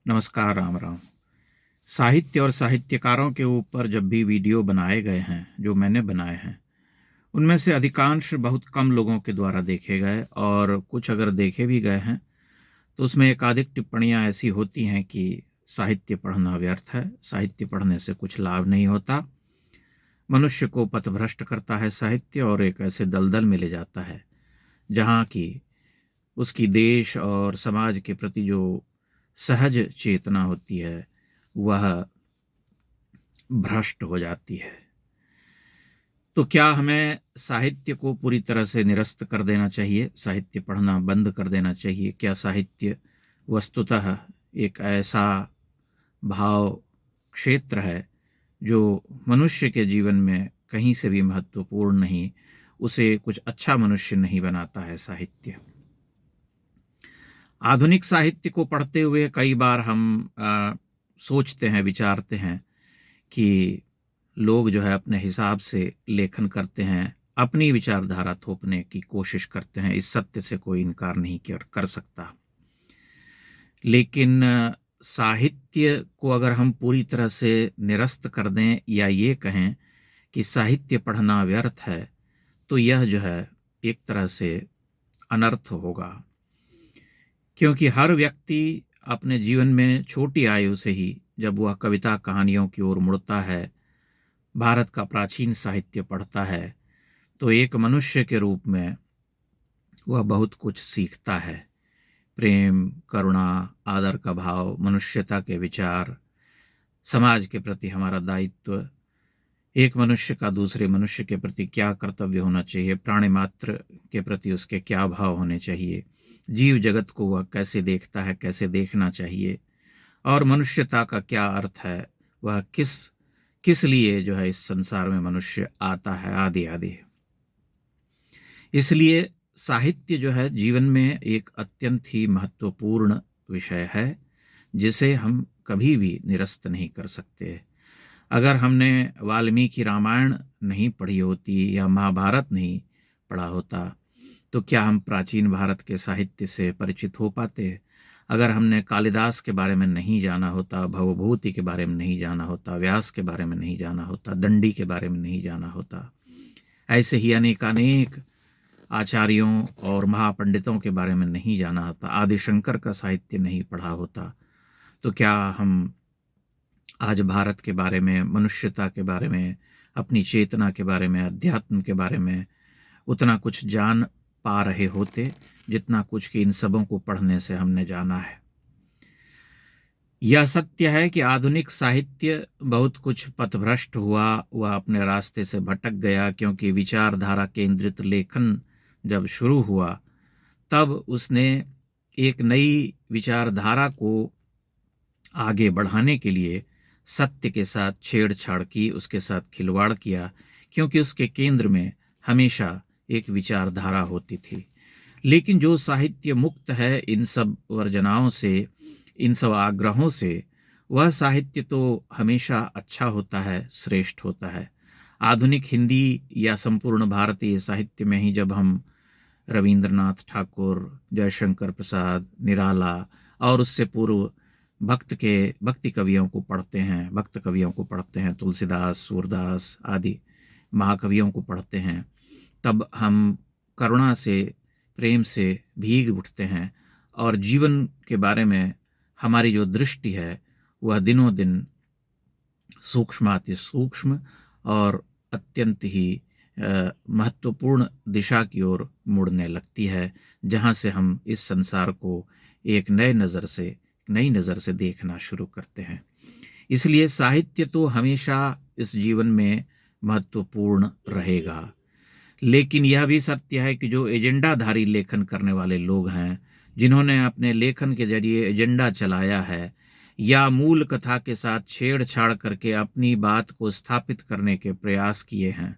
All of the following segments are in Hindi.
नमस्कार, राम राम। साहित्य और साहित्यकारों के ऊपर जब भी वीडियो बनाए गए हैं, जो मैंने बनाए हैं, उनमें से अधिकांश बहुत कम लोगों के द्वारा देखे गए, और कुछ अगर देखे भी गए हैं तो उसमें एकाधिक टिप्पणियां ऐसी होती हैं कि साहित्य पढ़ना व्यर्थ है, साहित्य पढ़ने से कुछ लाभ नहीं होता, मनुष्य को पथभ्रष्ट करता है साहित्य, और एक ऐसे दलदल में ले जाता है जहाँ की उसकी देश और समाज के प्रति जो सहज चेतना होती है वह भ्रष्ट हो जाती है। तो क्या हमें साहित्य को पूरी तरह से निरस्त कर देना चाहिए, साहित्य पढ़ना बंद कर देना चाहिए? क्या साहित्य वस्तुतः एक ऐसा भाव क्षेत्र है जो मनुष्य के जीवन में कहीं से भी महत्वपूर्ण नहीं, उसे कुछ अच्छा मनुष्य नहीं बनाता है साहित्य? आधुनिक साहित्य को पढ़ते हुए कई बार हम सोचते हैं, विचारते हैं कि लोग जो है अपने हिसाब से लेखन करते हैं, अपनी विचारधारा थोपने की कोशिश करते हैं। इस सत्य से कोई इनकार नहीं कर सकता। लेकिन साहित्य को अगर हम पूरी तरह से निरस्त कर दें या ये कहें कि साहित्य पढ़ना व्यर्थ है, तो यह जो है एक तरह से अनर्थ होगा। क्योंकि हर व्यक्ति अपने जीवन में छोटी आयु से ही जब वह कविता कहानियों की ओर मुड़ता है, भारत का प्राचीन साहित्य पढ़ता है, तो एक मनुष्य के रूप में वह बहुत कुछ सीखता है। प्रेम, करुणा, आदर का भाव, मनुष्यता के विचार, समाज के प्रति हमारा दायित्व, एक मनुष्य का दूसरे मनुष्य के प्रति क्या कर्तव्य होना चाहिए, प्राणी मात्र के प्रति उसके क्या भाव होने चाहिए, जीव जगत को वह कैसे देखता है, कैसे देखना चाहिए, और मनुष्यता का क्या अर्थ है, वह किस किस लिए जो है इस संसार में मनुष्य आता है, आदि आदि। इसलिए साहित्य जो है जीवन में एक अत्यंत ही महत्वपूर्ण विषय है, जिसे हम कभी भी निरस्त नहीं कर सकते। अगर हमने वाल्मीकि रामायण नहीं पढ़ी होती या महाभारत नहीं पढ़ा होता, तो क्या हम प्राचीन भारत के साहित्य से परिचित हो पाते? अगर हमने कालिदास के बारे में नहीं जाना होता, भवभूति के बारे में नहीं जाना होता, व्यास के बारे में नहीं जाना होता, दंडी के बारे में नहीं जाना होता, ऐसे ही अनेकानेक आचार्यों और महापंडितों के बारे में नहीं जाना होता, आदिशंकर का साहित्य नहीं पढ़ा होता, तो क्या हम आज भारत के बारे में, मनुष्यता के बारे में, अपनी चेतना के बारे में, अध्यात्म के बारे में उतना कुछ जान पा रहे होते जितना कुछ कि इन सबों को पढ़ने से हमने जाना है? यह सत्य है कि आधुनिक साहित्य बहुत कुछ पथभ्रष्ट हुआ, वह अपने रास्ते से भटक गया, क्योंकि विचारधारा केंद्रित लेखन जब शुरू हुआ तब उसने एक नई विचारधारा को आगे बढ़ाने के लिए सत्य के साथ छेड़छाड़ की, उसके साथ खिलवाड़ किया, क्योंकि उसके केंद्र में हमेशा एक विचारधारा होती थी। लेकिन जो साहित्य मुक्त है इन सब वर्जनाओं से, इन सब आग्रहों से, वह साहित्य तो हमेशा अच्छा होता है, श्रेष्ठ होता है। आधुनिक हिंदी या संपूर्ण भारतीय साहित्य में ही जब हम रविंद्रनाथ ठाकुर, जयशंकर प्रसाद, निराला और उससे पूर्व भक्ति कवियों को पढ़ते हैं, भक्त कवियों को पढ़ते हैं, तुलसीदास, सूरदास आदि महाकवियों को पढ़ते हैं, तब हम करुणा से, प्रेम से भीग उठते हैं, और जीवन के बारे में हमारी जो दृष्टि है वह दिनों दिन सूक्ष्माति सूक्ष्म और अत्यंत ही महत्वपूर्ण दिशा की ओर मुड़ने लगती है, जहाँ से हम इस संसार को एक नई नज़र से देखना शुरू करते हैं। इसलिए साहित्य तो हमेशा इस जीवन में महत्वपूर्ण रहेगा। लेकिन यह भी सत्य है कि जो एजेंडाधारी लेखन करने वाले लोग हैं, जिन्होंने अपने लेखन के जरिए एजेंडा चलाया है या मूल कथा के साथ छेड़छाड़ करके अपनी बात को स्थापित करने के प्रयास किए हैं,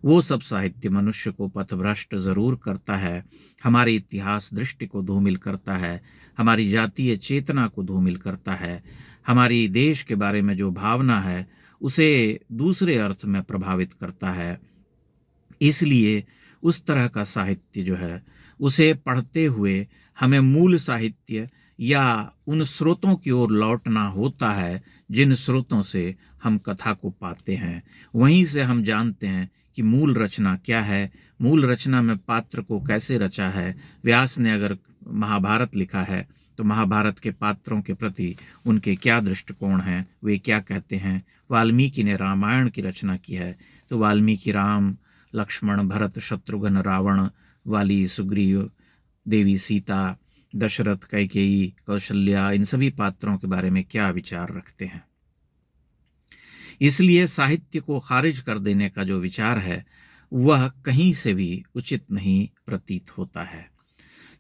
वो सब साहित्य मनुष्य को पथभ्रष्ट जरूर करता है, हमारी इतिहास दृष्टि को धूमिल करता है, हमारी जातीय चेतना को धूमिल करता है, हमारी देश के बारे में जो भावना है उसे दूसरे अर्थ में प्रभावित करता है। इसलिए उस तरह का साहित्य जो है, उसे पढ़ते हुए हमें मूल साहित्य या उन स्रोतों की ओर लौटना होता है जिन स्रोतों से हम कथा को पाते हैं। वहीं से हम जानते हैं कि मूल रचना क्या है, मूल रचना में पात्र को कैसे रचा है। व्यास ने अगर महाभारत लिखा है तो महाभारत के पात्रों के प्रति उनके क्या दृष्टिकोण हैं, वे क्या कहते हैं। वाल्मीकि ने रामायण की रचना की है तो वाल्मीकि राम, लक्ष्मण, भरत, शत्रुघ्न, रावण, वाली, सुग्रीव, देवी सीता, दशरथ, कैकेयी, कौशल्या, इन सभी पात्रों के बारे में क्या विचार रखते हैं। इसलिए साहित्य को खारिज कर देने का जो विचार है वह कहीं से भी उचित नहीं प्रतीत होता है।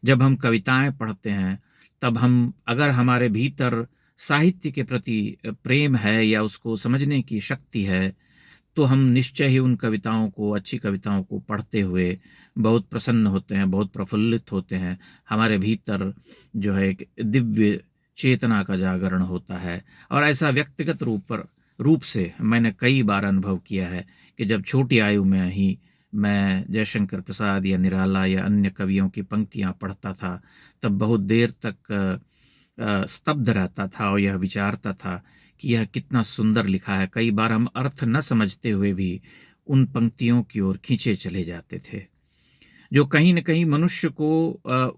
जब हम कविताएं पढ़ते हैं तब हम, अगर हमारे भीतर साहित्य के प्रति प्रेम है या उसको समझने की शक्ति है, तो हम निश्चय ही उन कविताओं को, अच्छी कविताओं को पढ़ते हुए बहुत प्रसन्न होते हैं, बहुत प्रफुल्लित होते हैं। हमारे भीतर जो है एक दिव्य चेतना का जागरण होता है। और ऐसा व्यक्तिगत रूप से मैंने कई बार अनुभव किया है कि जब छोटी आयु में ही मैं जयशंकर प्रसाद या निराला या अन्य कवियों की पंक्तियां पढ़ता था, तब बहुत देर तक स्तब्ध रहता था और यह विचारता था कि यह कितना सुंदर लिखा है। कई बार हम अर्थ न समझते हुए भी उन पंक्तियों की ओर खींचे चले जाते थे, जो कहीं न कहीं मनुष्य को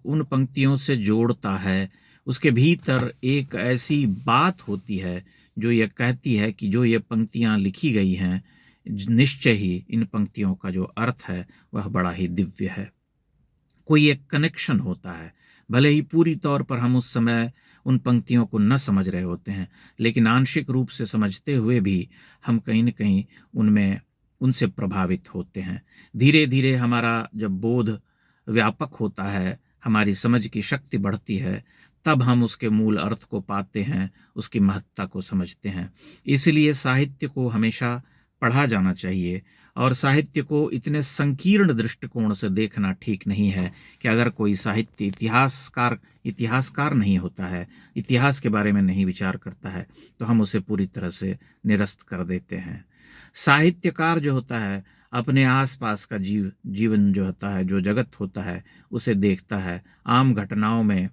उन पंक्तियों से जोड़ता है। उसके भीतर एक ऐसी बात होती है जो ये कहती है कि जो ये पंक्तियां लिखी गई हैं, निश्चय ही इन पंक्तियों का जो अर्थ है वह बड़ा ही दिव्य है। कोई एक कनेक्शन होता है, भले ही पूरी तौर पर हम उस समय उन पंक्तियों को न समझ रहे होते हैं, लेकिन आंशिक रूप से समझते हुए भी हम कहीं न कहीं उनसे प्रभावित होते हैं। धीरे धीरे हमारा जब बोध व्यापक होता है, हमारी समझ की शक्ति बढ़ती है, तब हम उसके मूल अर्थ को पाते हैं, उसकी महत्ता को समझते हैं। इसलिए साहित्य को हमेशा पढ़ा जाना चाहिए और साहित्य को इतने संकीर्ण दृष्टिकोण से देखना ठीक नहीं है कि अगर कोई साहित्य इतिहासकार नहीं होता है, इतिहास के बारे में नहीं विचार करता है, तो हम उसे पूरी तरह से निरस्त कर देते हैं। साहित्यकार जो होता है अपने आसपास का जीवन जो होता है, जो जगत होता है, उसे देखता है। आम घटनाओं में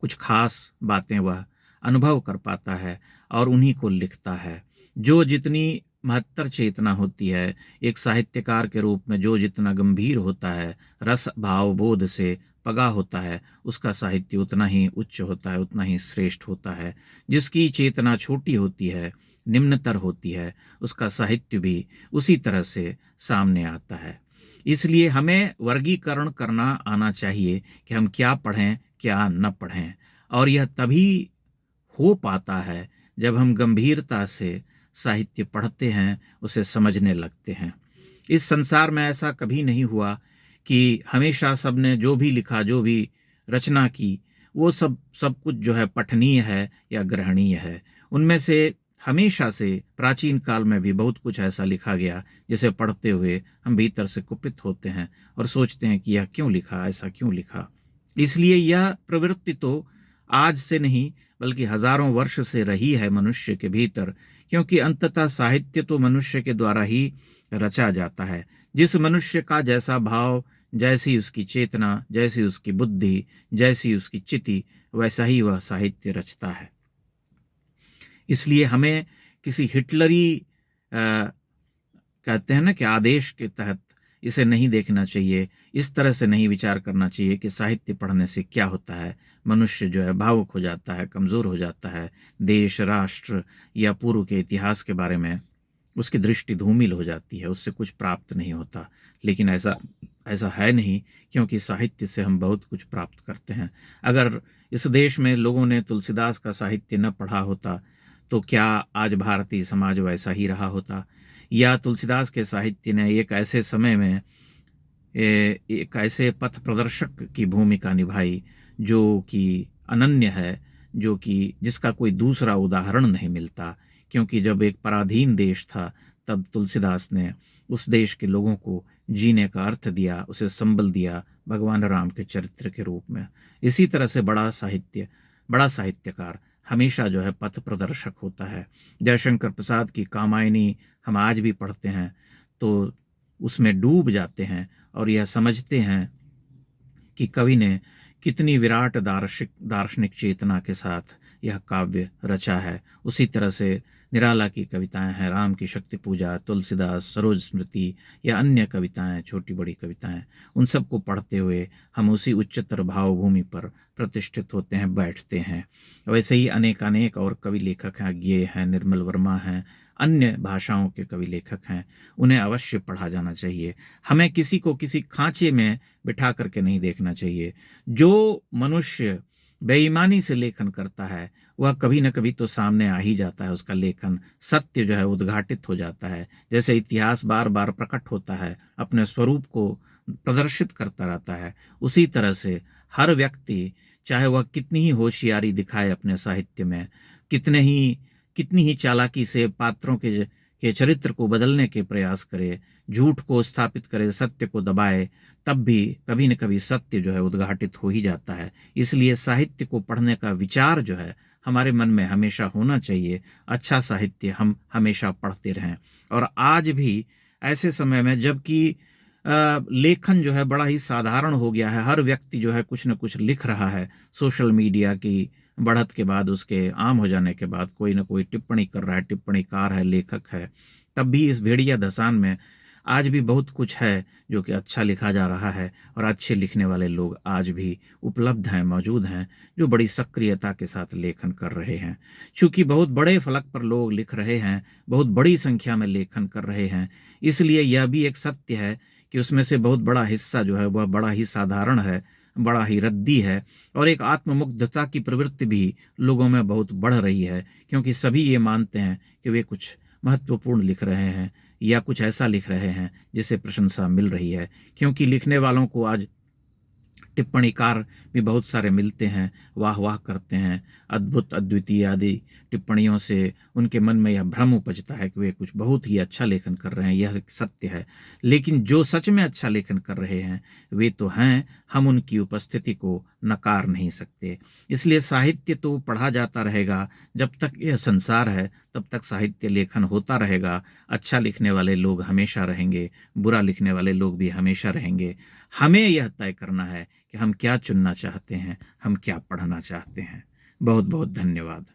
कुछ खास बातें वह अनुभव कर पाता है और उन्हीं को लिखता है। जो जितनी महत्तर चेतना होती है, एक साहित्यकार के रूप में जो जितना गंभीर होता है, रस भाव बोध से पगा होता है, उसका साहित्य उतना ही उच्च होता है, उतना ही श्रेष्ठ होता है। जिसकी चेतना छोटी होती है, निम्नतर होती है, उसका साहित्य भी उसी तरह से सामने आता है। इसलिए हमें वर्गीकरण करना आना चाहिए कि हम क्या पढ़ें, क्या न पढ़ें। और यह तभी हो पाता है जब हम गंभीरता से साहित्य पढ़ते हैं, उसे समझने लगते हैं। इस संसार में ऐसा कभी नहीं हुआ कि हमेशा सबने जो भी लिखा, जो भी रचना की, वो सब कुछ जो है पठनीय है या ग्रहणीय है। उनमें से हमेशा से प्राचीन काल में भी बहुत कुछ ऐसा लिखा गया जिसे पढ़ते हुए हम भीतर से कुपित होते हैं और सोचते हैं कि यह क्यों लिखा, ऐसा क्यों लिखा। इसलिए यह प्रवृत्ति तो आज से नहीं बल्कि हजारों वर्ष से रही है मनुष्य के भीतर, क्योंकि अंततः साहित्य तो मनुष्य के द्वारा ही रचा जाता है। जिस मनुष्य का जैसा भाव, जैसी उसकी चेतना, जैसी उसकी बुद्धि, जैसी उसकी चिति, वैसा ही वह साहित्य रचता है। इसलिए हमें किसी हिटलरी कहते हैं ना कि आदेश के तहत इसे नहीं देखना चाहिए, इस तरह से नहीं विचार करना चाहिए कि साहित्य पढ़ने से क्या होता है। मनुष्य जो है भावुक हो जाता है, कमज़ोर हो जाता है, देश, राष्ट्र या पूर्व के इतिहास के बारे में उसकी दृष्टि धूमिल हो जाती है, उससे कुछ प्राप्त नहीं होता। लेकिन ऐसा है नहीं, क्योंकि साहित्य से हम बहुत कुछ प्राप्त करते हैं। अगर इस देश में लोगों ने तुलसीदास का साहित्य न पढ़ा होता तो क्या आज भारतीय समाज वैसा ही रहा होता? या तुलसीदास के साहित्य ने एक ऐसे समय में एक ऐसे पथ प्रदर्शक की भूमिका निभाई जो कि अनन्य है, जो कि जिसका कोई दूसरा उदाहरण नहीं मिलता। क्योंकि जब एक पराधीन देश था तब तुलसीदास ने उस देश के लोगों को जीने का अर्थ दिया, उसे संबल दिया भगवान राम के चरित्र के रूप में। इसी तरह से बड़ा साहित्यकार हमेशा जो है पथ प्रदर्शक होता है। जयशंकर प्रसाद की कामायनी हम आज भी पढ़ते हैं तो उसमें डूब जाते हैं और यह समझते हैं कि कवि ने कितनी विराट दार्शनिक चेतना के साथ यह काव्य रचा है। उसी तरह से निराला की कविताएं हैं, राम की शक्ति पूजा, तुलसीदास, सरोज स्मृति या अन्य कविताएं, छोटी बड़ी कविताएं, उन सब को पढ़ते हुए हम उसी उच्चतर भावभूमि पर प्रतिष्ठित होते हैं, बैठते हैं। वैसे ही अनेकानेक और कवि लेखक हैं, ज्ञेय हैं, निर्मल वर्मा हैं, अन्य भाषाओं के कवि लेखक हैं, उन्हें अवश्य पढ़ा जाना चाहिए। हमें किसी को किसी खांचे में बिठा करके नहीं देखना चाहिए। जो मनुष्य बेईमानी से लेखन करता है वह कभी न कभी तो सामने आ ही जाता है, उसका लेखन सत्य जो है उद्घाटित हो जाता है। जैसे इतिहास बार बार प्रकट होता है, अपने स्वरूप को प्रदर्शित करता रहता है, उसी तरह से हर व्यक्ति चाहे वह कितनी ही होशियारी दिखाए अपने साहित्य में, कितनी ही चालाकी से पात्रों के चरित्र को बदलने के प्रयास करे, झूठ को स्थापित करे, सत्य को दबाए, तब भी कभी न कभी सत्य जो है उद्घाटित हो ही जाता है। इसलिए साहित्य को पढ़ने का विचार जो है हमारे मन में हमेशा होना चाहिए। अच्छा साहित्य हम हमेशा पढ़ते रहें। और आज भी ऐसे समय में जबकि लेखन जो है बड़ा ही साधारण हो गया है, हर व्यक्ति जो है कुछ न कुछ लिख रहा है, सोशल मीडिया की बढ़त के बाद, उसके आम हो जाने के बाद कोई ना कोई टिप्पणी कर रहा है, टिप्पणीकार है, लेखक है। तब भी इस भेड़िया धसान में आज भी बहुत कुछ है जो कि अच्छा लिखा जा रहा है, और अच्छे लिखने वाले लोग आज भी उपलब्ध हैं, मौजूद हैं, जो बड़ी सक्रियता के साथ लेखन कर रहे हैं। चूँकि बहुत बड़े फलक पर लोग लिख रहे हैं, बहुत बड़ी संख्या में लेखन कर रहे हैं, इसलिए यह भी एक सत्य है कि उसमें से बहुत बड़ा हिस्सा जो है वह बड़ा ही साधारण है, बड़ा ही रद्दी है, और एक आत्ममुग्धता की प्रवृत्ति भी लोगों में बहुत बढ़ रही है, क्योंकि सभी ये मानते हैं कि वे कुछ महत्वपूर्ण लिख रहे हैं या कुछ ऐसा लिख रहे हैं जिसे प्रशंसा मिल रही है। क्योंकि लिखने वालों को आज टिप्पणीकार भी बहुत सारे मिलते हैं, वाह वाह करते हैं, अद्भुत अद्वितीय आदि टिप्पणियों से उनके मन में यह भ्रम उपजता है कि वे कुछ बहुत ही अच्छा लेखन कर रहे हैं। यह सत्य है, लेकिन जो सच में अच्छा लेखन कर रहे हैं वे तो हैं, हम उनकी उपस्थिति को नकार नहीं सकते। इसलिए साहित्य तो पढ़ा जाता रहेगा, जब तक यह संसार है तब तक साहित्य लेखन होता रहेगा। अच्छा लिखने वाले लोग हमेशा रहेंगे, बुरा लिखने वाले लोग भी हमेशा रहेंगे। हमें यह तय करना है कि हम क्या चुनना चाहते हैं, हम क्या पढ़ना चाहते हैं। बहुत बहुत धन्यवाद।